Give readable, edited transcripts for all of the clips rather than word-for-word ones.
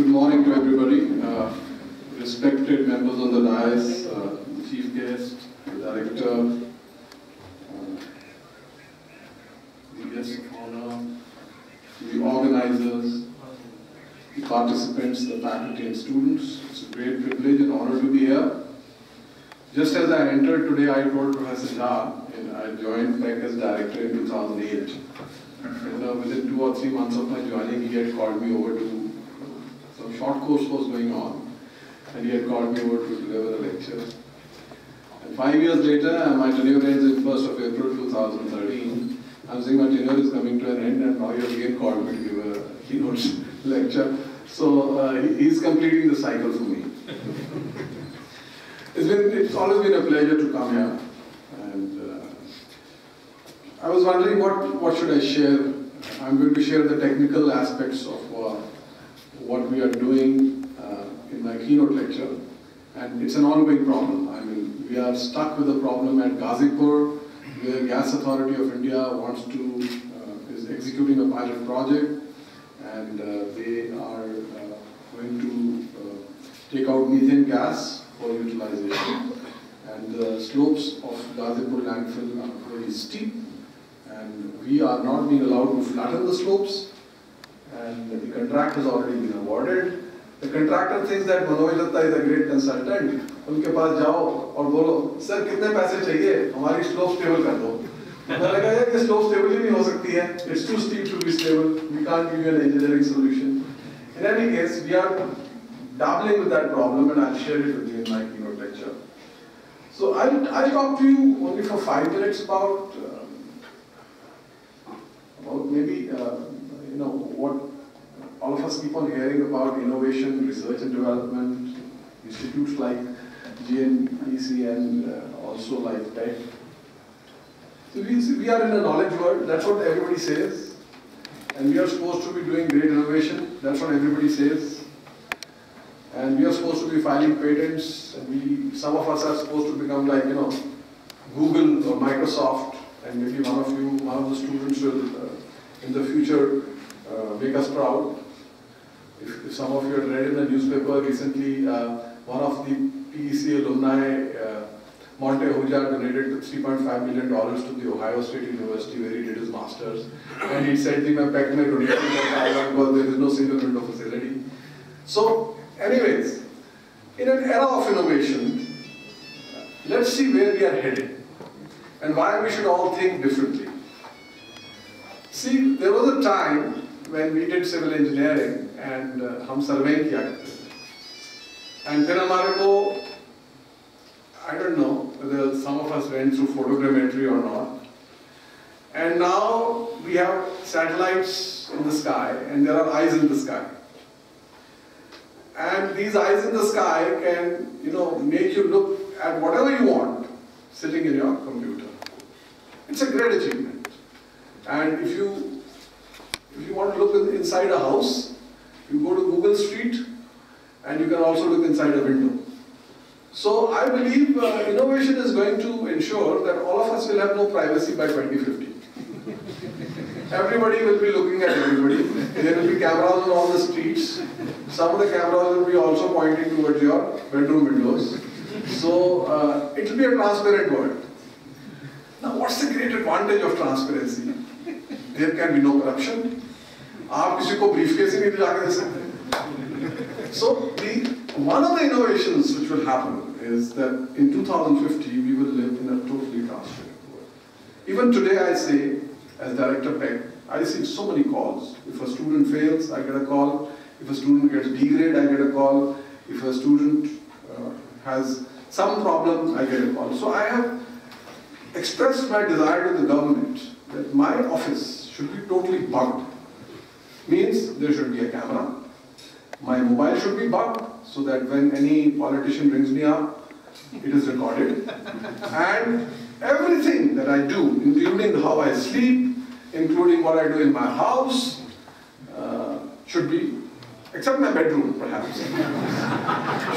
Good morning to everybody. Respected members on the dais, chief guest, the director, the guests of honor, the organizers, the participants, the faculty and students. It's a great privilege and honor to be here. Just as I entered today, I told Professor Jha, and I joined PEC as director in 2008. And within 2 or 3 months of my joining, he had called me over to, some short course was going on, and he had called me over to deliver a lecture. And 5 years later, my tenure ends in 1st of April 2013. I'm saying my tenure is coming to an end, and now he has again called me to give a keynote lecture. So he's completing the cycle for me. It's always been a pleasure to come here. And I was wondering what should I share. I'm going to share the technical aspects of what we are doing in my keynote lecture. And it's an ongoing problem. I mean, we are stuck with a problem at Ghazipur, where Gas Authority of India is executing a pilot project, and they are going to take out methane gas for utilization. And the slopes of Ghazipur landfill are very steep, and we are not being allowed to flatten the slopes, and the contract has already been awarded. The contractor thinks that Manoj Datta is a great consultant. उनके पास जाओ और बोलो, sir कितने पैसे चाहिए? हमारी slope stable कर दो. मैंने कहा यार ये slope stable ही नहीं हो सकती है. It's too steep to be stable. We can't give you an engineering solution. In any case, we are dabbling with that problem, and I'll share it with you in my keynote lecture. So I'll talk to you only for 5 minutes about maybe what all of us keep on hearing about: innovation, research and development, institutes like GNPC and also like PEC. So we are in a knowledge world. That's what everybody says, and we are supposed to be doing great innovation. That's what everybody says. And we are supposed to be filing patents, and some of us are supposed to become like, Google or Microsoft, and maybe one of the students will, in the future, make us proud. If some of you have read in the newspaper recently, one of the PEC alumni, Monte Ahuja, donated $3.5 million to the Ohio State University, where he did his master's. And he said, "मैं PEC में donate करूँगा because there is no single window facility." So, anyways, in an era of innovation, let's see where we are headed and why we should all think differently. See, there was a time when we did civil engineering and हम surveying किया करते थे. And फिर हमारे को, I don't know whether some of us went through photogrammetry or not. And now we have satellites in the sky, and there are eyes in the sky. And these eyes in the sky can, make you look at whatever you want sitting in your computer. It's a great achievement. And if you want to look inside a house, you go to Google Street, and you can also look inside a window. So I believe innovation is going to ensure that all of us will have no privacy by 2050. Everybody will be looking at everybody. There will be cameras on all the streets. Some of the cameras will be also pointing towards your bedroom windows. So it will be a transparent world. Now, what's the great advantage of transparency? There can be no corruption. आप किसी को briefcase ही नहीं दिला के दे सकते. So one of the innovations which will happen is that in 2050 we will live in a totally transparent world. Even today, I say, as Director PEC, I see so many calls. If a student fails, I get a call. If a student gets D grade, I get a call. If a student has some problem, I get a call. So I have expressed my desire to the government that my office should be totally bugged. Means there should be a camera. My mobile should be bugged so that when any politician rings me up, it is recorded. And everything that I do, including how I sleep, including what I do in my house, should be, except my bedroom perhaps,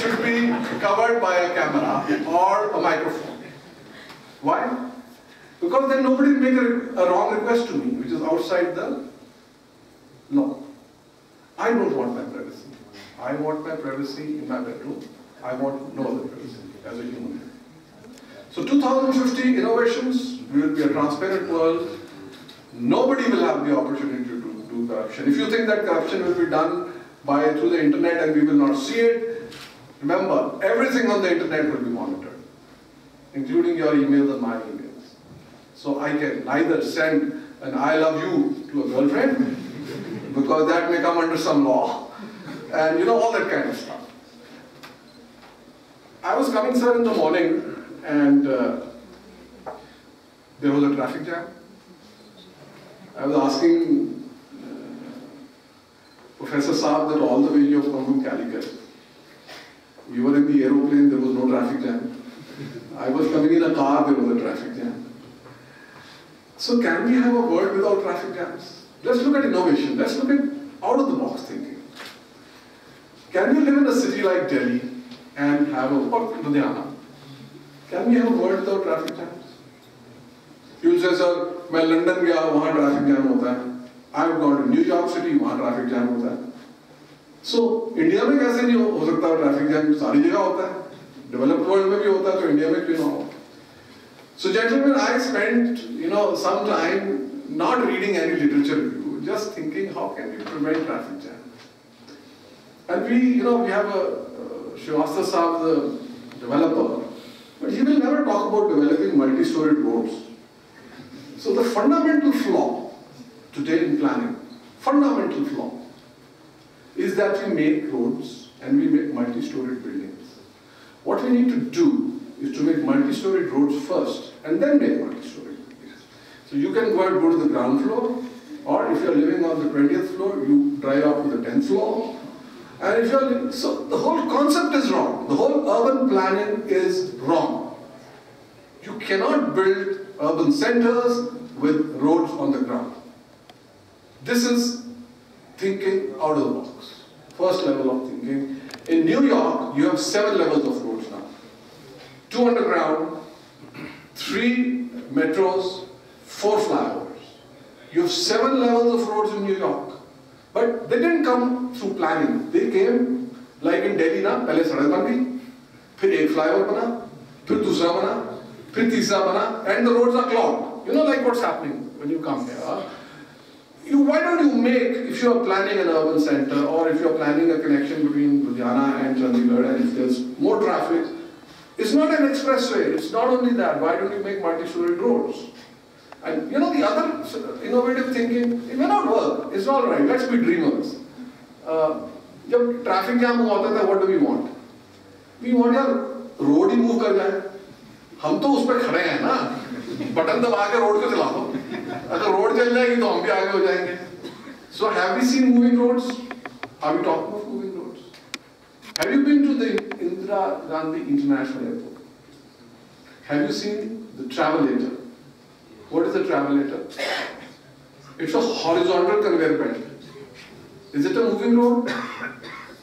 should be covered by a camera or a microphone. Why? Because then nobody will make a wrong request to me, which is outside the law. I don't want my privacy. I want my privacy in my bedroom. I want no other privacy as a human being. So 2050 innovations, we will be a transparent world. Nobody will have the opportunity to do corruption. If you think that corruption will be done through the internet and we will not see it, remember, everything on the internet will be monitored, including your emails and my emails. So I can neither send an I love you to a girlfriend, because that may come under some law, and you know, all that kind of stuff. I was coming, sir, in the morning, and there was a traffic jam. I was asking Professor Saab that all the way you have come from Calicut. You were in the aeroplane, there was no traffic jam. I was coming in a car, there was a traffic jam. So can we have a world without traffic jams? Let's look at innovation. Let's look at out-of-the-box thinking. Can we live in a city like Delhi and have or Ludhiana? Can we have a world without traffic jams? You will say, sir, मैं London गया, वहाँ traffic jam होता है. I've gone to New York City, वहाँ traffic jam होता है. So India में कैसे नहीं हो सकता traffic jam? सारी जगह होता है. Developed world में भी होता है, तो India में क्यों ना हो? So gentlemen, I spent, some time not reading any literature review, just thinking how can we prevent traffic jam. And we have a Srivastava Saab, the developer, but he will never talk about developing multi-storied roads. So the fundamental flaw today in planning, fundamental flaw, is that we make roads and we make multi-storied buildings. What we need to do is to make multi-storied roads first and then make multi-storied buildings. So you can go to the ground floor, or if you're living on the 20th floor, you drive up to the 10th floor. And if you're so the whole concept is wrong. The whole urban planning is wrong. You cannot build urban centers with roads on the ground. This is thinking out of the box. First level of thinking. In New York, you have 7 levels of roads now. 2 underground, 3 metros, 4 flyovers. You have 7 levels of roads in New York. But they didn't come through planning. They came like in Delhi ना, पहले सड़क बन गई, फिर एक flyover बना, फिर दूसरा बना, फिर तीसरा बना, and the roads are clogged. You know, like what's happening when you come here. Why don't you make, if you are planning an urban center, or if you are planning a connection between Ludhiana and Chandigarh, and if there's more traffic, it's not an expressway. It's not only that. Why don't you make multi-storied roads? And the other innovative thinking, it may not work. It's all right. Let's be dreamers. जब traffic jam होता था, what do we want? We want यार road ही move कर जाए. हम तो उस पे खड़े हैं ना. बटन दबा के road को चला दो. अगर road चल जाएगी तो हम भी आगे हो जाएंगे. So have we seen moving roads? Are we talking of moving roads? Have you been to the Indira Gandhi International Airport? Have you seen the travelator? What is a travelator? It's a horizontal conveyor belt. Is it a moving road?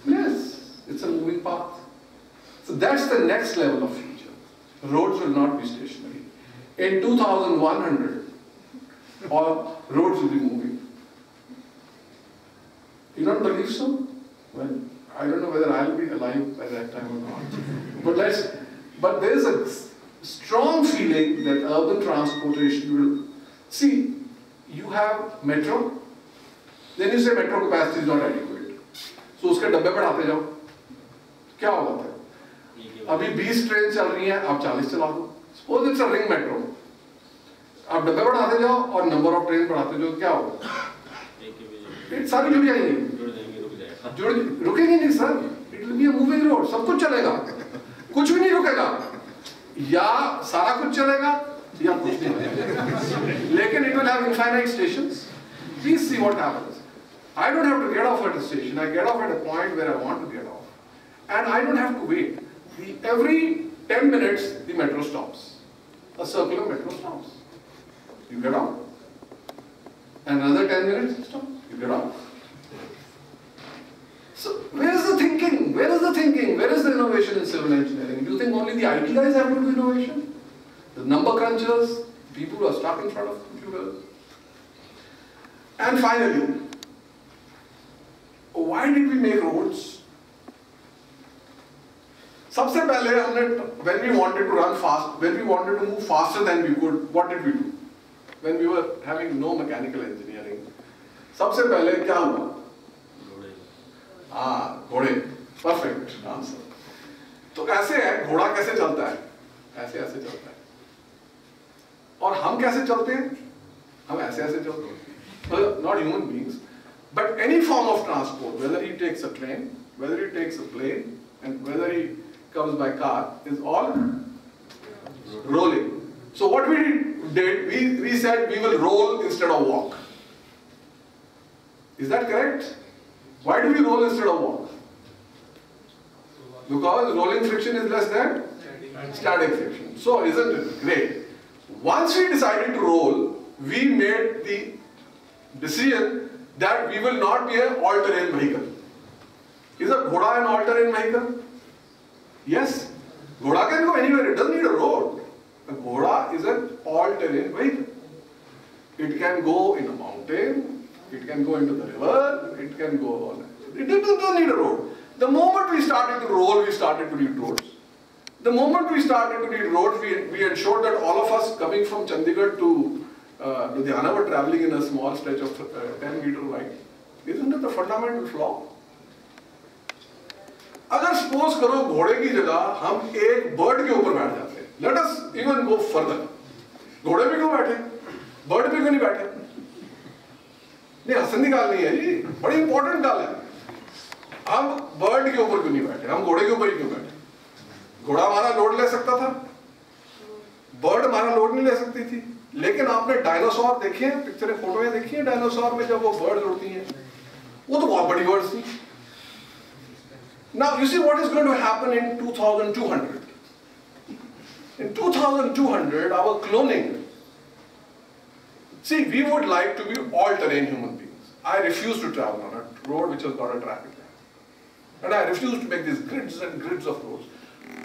Yes, it's a moving path. So that's the next level of future. Roads will not be stationary. In 2100, all roads will be moving. You don't believe so? Well, I don't know whether I'll be alive by that time or not. But there is a strong feeling that urban transportation will... See, you have metro, then you say metro capacity is not adequate. So उसके डब्बे बढ़ाते जाओ. क्या होता है? अभी 20 train चल रही हैं, आप 40 चला दो. Suppose it's a ring metro. आप डब्बे बढ़ाते जाओ और number of ट्रेन बढ़ाते जाओ, क्या होगा? सारी जुड़ जाएंगी. रुकेंगे नहीं sir. It will be a moving road. सब कुछ चलेगा. कुछ भी नहीं रुकेगा. या सारा कुछ चलेगा या कुछ नहीं चलेगा. लेकिन it will have infinite stations. Please see what happens. I don't have to get off at a station. I get off at a point where I want to get off. And I don't have to wait. Every 10 minutes, the metro stops. A circular metro stops. You get off. And another 10 minutes, it stops. You get off. So, where is the thinking? Where is the thinking? Where is the innovation in civil engineering? Do you think only the IT guys have to do innovation? The number crunchers, people who are stuck in front of computers. And finally, why did we make roads? सबसे पहले हमने when we wanted to run fast, when we wanted to move faster than we could, what did we do? When we were having no mechanical engineering, सबसे पहले क्या हुआ? घोड़े, perfect answer. तो ऐसे है, घोड़ा कैसे चलता है? ऐसे ऐसे चलता है. और हम कैसे चलते हैं? हम ऐसे ऐसे चलते हैं. Well, not human beings, but any form of transport, whether he takes a train, whether he takes a plane, and whether he comes by car, is all rolling. So what we did, we said we will roll instead of walk. Is that correct? Why do we roll instead of walk? Because rolling friction is less than static friction. So isn't it great? Once we decided to roll, we made the decision that we will not be an all-terrain vehicle. Is a Ghoda an all-terrain vehicle? Yes. Ghoda can go anywhere. It doesn't need a road. A Ghoda is an all-terrain vehicle. It can go in a mountain. It can go into the river. It can go on. It doesn't need a road. The moment we started to roll, we started to need roads. The moment we started to need roads, we ensured that all of us coming from Chandigarh to Ludhiana were traveling in a small stretch of 10 meter wide. Isn't it the fundamental flaw? अगर suppose करो घोड़े की जगह हम एक bird के ऊपर बैठ जाते हैं, let us even go further. घोड़े पे क्यों बैठे? बर्ड पे क्यों नहीं बैठे? नहीं, हंसने की गाल नहीं है जी, बड़ी इंपॉर्टेंट गाल है. हम बर्ड के ऊपर क्यों नहीं बैठे? हम घोड़े के ऊपर ही क्यों बैठे? घोड़ा हमारा लोड ले सकता था, बर्ड हमारा लोड नहीं ले सकती थी. लेकिन आपने डायनासोर देखे हैं, पिक्चरें फोटोएं देखी हैं डायनासोर में जब वो बर्ड उड़ती हैं, वो तो बहुत बड़ी बर्ड्स थी. Now you see what is going to happen in 2200. In 2200, our cloning. See, we would like to be all-terrain human beings. I refuse to travel on a road which has got a traffic light, and I refuse to make these grids and grids of roads.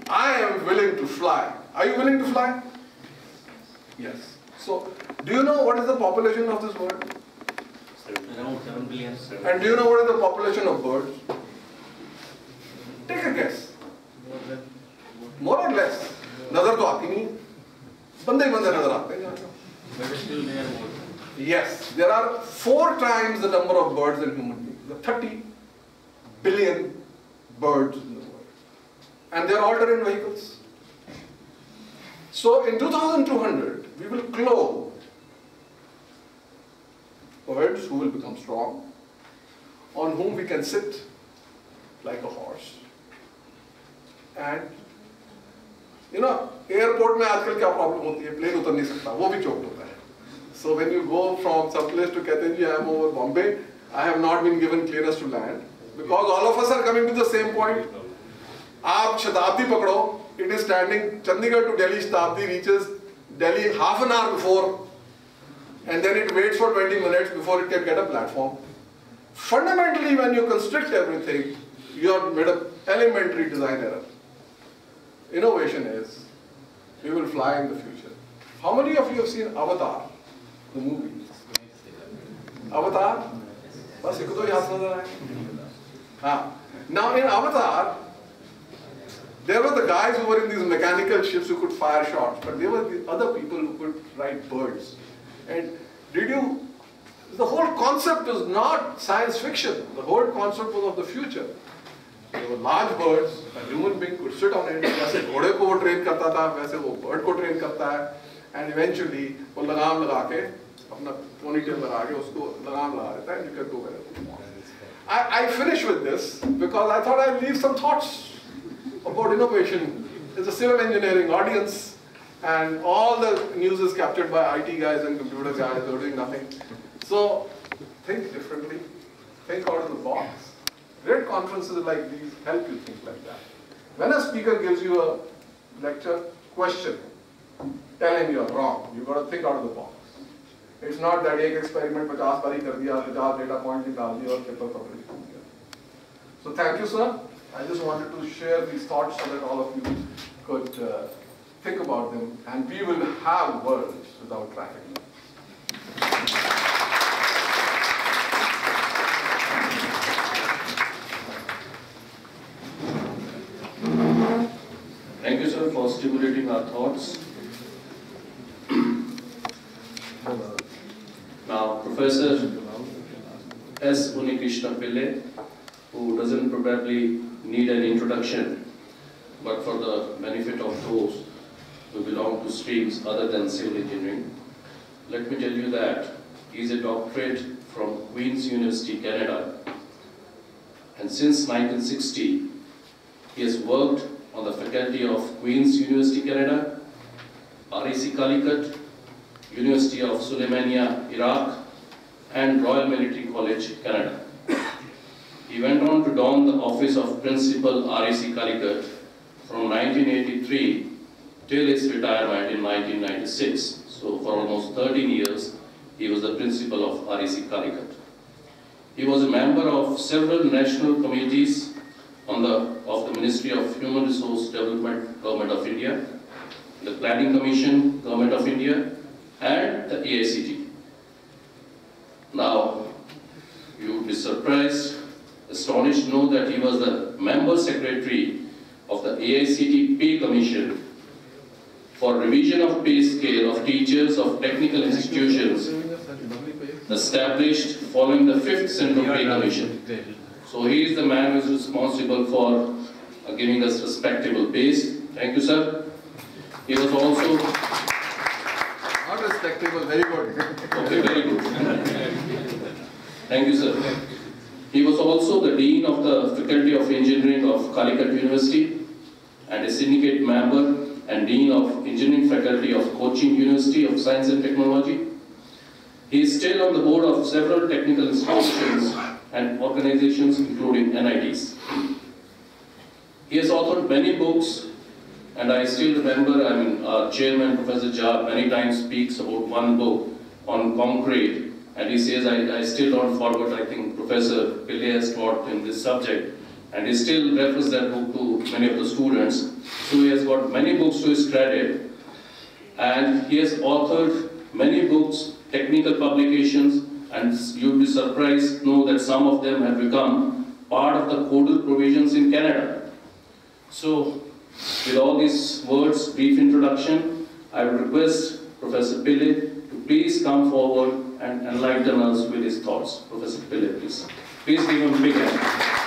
I am willing to fly. Are you willing to fly? Yes. So, do you know what is the population of this world? Around 7 billion. And do you know what is the population of birds? Take a guess. More or less. नजर तो आती नहीं, बंदे ही बंदे नजर आते हैं. But still they are more. Yes, there are 4 times the number of birds than human beings. There are 30 billion birds in the world, and they are all-terrain vehicles. So in 2200, we will clone birds who will become strong, on whom we can sit like a horse. And you know, airport में आजकल क्या problem होती है? Plane उतर नहीं सकता, वो भी चोट होता है. So when you go from some place to कहते हैं जी I am over Bombay, I have not been given clearance to land because all of us are coming to the same point. आप शताब्दी पकड़ो, it is standing. Chandigarh to Delhi Shatabdi reaches Delhi half an hour before, and then it waits for 20 minutes before it can get a platform. Fundamentally, when you constrict everything, you have made an elementary design error. Innovation is, we will fly in the future. How many of you have seen Avatar, the movie? Avatar? बस एक तो याद नजर आए. Now in Avatar, there were the guys who were in these mechanical ships who could fire shots, but there were the other people who could ride birds. And the whole concept was not science fiction. The whole concept was of the future. There were large birds, a human being could sit on it. जैसे घोड़े को वो train करता था, वैसे वो bird को train करता है. And eventually वो लगाम लगा के अपना ponytail लगा के उसको लगाम लगा देता है. And you can go wherever you want. I finish with this because I thought I'd leave some thoughts about innovation. It's a civil engineering audience, and all the news is captured by IT guys and computer guys who are doing nothing. So think differently, think out of the box. Great conferences like these help you think like that. When a speaker gives you a lecture question, tell him you're wrong. You've got to think out of the box. It's not that एक experiment 50 बारी कर दिया, 50 data point निकाल दिया और paper publish कर दिया. So thank you, sir. I just wanted to share these thoughts so that all of you could think about them, and we will have worlds without traffic. for stimulating our thoughts. Now, Professor S. Unikrishna Pillai, who doesn't probably need an introduction, but for the benefit of those who belong to streams other than civil engineering, let me tell you that he is a doctorate from Queen's University, Canada, and since 1960, he has worked on the faculty of Queen's University, Canada, REC Calicut, University of Suleimania, Iraq, and Royal Military College, Canada. He went on to don the office of Principal REC Calicut from 1983 till his retirement in 1996. So for almost 13 years, he was the principal of REC Calicut. He was a member of several national committees of the Ministry of Human Resource Development, Government of India, the Planning Commission, Government of India, and the AICT. Now, you would be surprised, astonished to know that he was the member secretary of the AICT Pay Commission for revision of pay scale of teachers of technical institutions established following the 5th Central Pay Commission. So he is the man who is responsible for giving us respectable pays. Thank you, sir. He was also... Not respectable, very good. Okay, very good. Thank you, sir. He was also the Dean of the Faculty of Engineering of Calicut University and a syndicate member and Dean of Engineering Faculty of Cochin University of Science and Technology. He is still on the board of several technical institutions and organizations including NITs. He has authored many books, and I still remember, our chairman, Professor Jha, many times speaks about one book on concrete, and he says, I still don't forget, I think Professor Pillai has taught in this subject, and he still refers that book to many of the students. So he has got many books to his credit, and he has authored many books, technical publications, and you'll be surprised to know that some of them have become part of the codal provisions in Canada. So, with all these words, brief introduction, I would request Professor Pillai to please come forward and enlighten us with his thoughts. Professor Pillai, please. Please give him a big hand.